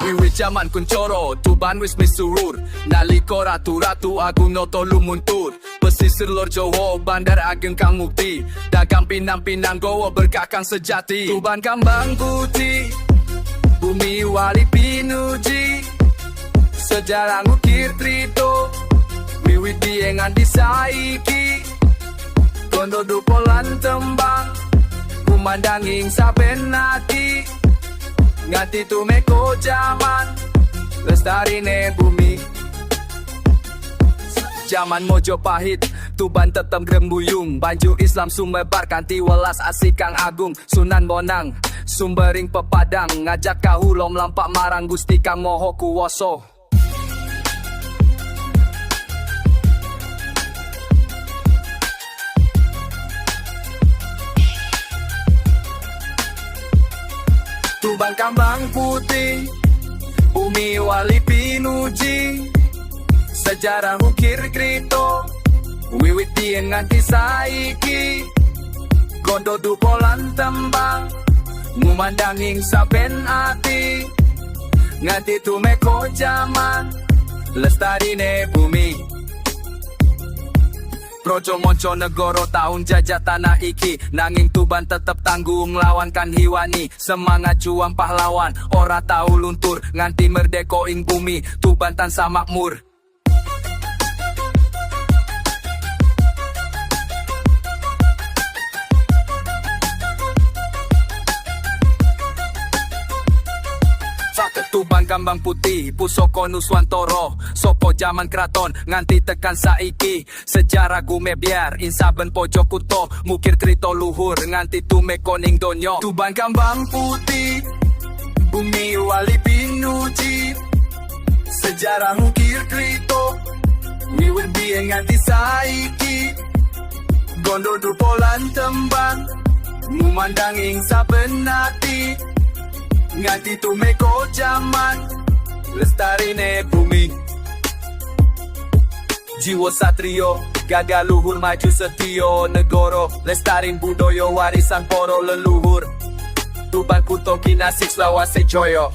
Wiwit jaman Kuncoro, Tuban wis misurur. Nalika ratu-ratu agung noto lumuntur. Pesisir lor Jawa, bandar ageng kang mukti. Dagang pinang-pinang gowo berkah kang sejati. Tuban kambang putih, bumi wali pinuji. Sejarah ngukir trito, wiwit biyen nganti saiki. Kondo dupolan tembang, kumandanging saben ati. Nganti tumeko jaman, lestarine bumi. Jaman Mojopahit, Tuban tetep grembuyung. Banju Islam sumebar kanthi welas asik kang agung. Sunan Bonang, sumbering pepadang. Ngajak kahula mlampak marang Gusti Kang Maha Kuwasa. Tuban kambang putih, bumi wali pinuji. Sejarah ukir krito, wiwit biyen nganti saiki. Gondo dupolan tembang, ngumandanging saben ati. Nganti tumeko jaman, lestarine bumi. Projo Monco negoro tahun jajah tanah iki. Nanging Tuban tetep tanggung lawan kan hiwani. Semangat juang pahlawan, ora tau luntur. Nganti merdeko ing bumi, Tuban tansah makmur. Tuban kambang putih, pusaka Nuswantara. Saka jaman kraton nganti tekan saiki. Sejarah gumebyar ing saben pojok kutha. Ngukir crita luhur nganti tumeka ning donya. Tuban kambang putih, bumi wali pinuji. Sejarah ngukir crita, wiwit biyen nganti saiki. Gondo dupolan tembang, ngumandanging saben ati. Nganti tumeko jaman, lestarine bumi. Jiwa satrio, gagah luhur maju setio. Negoro, lestarin budaya warisan para leluhur. Tuban kutha kinasih selawase joyo.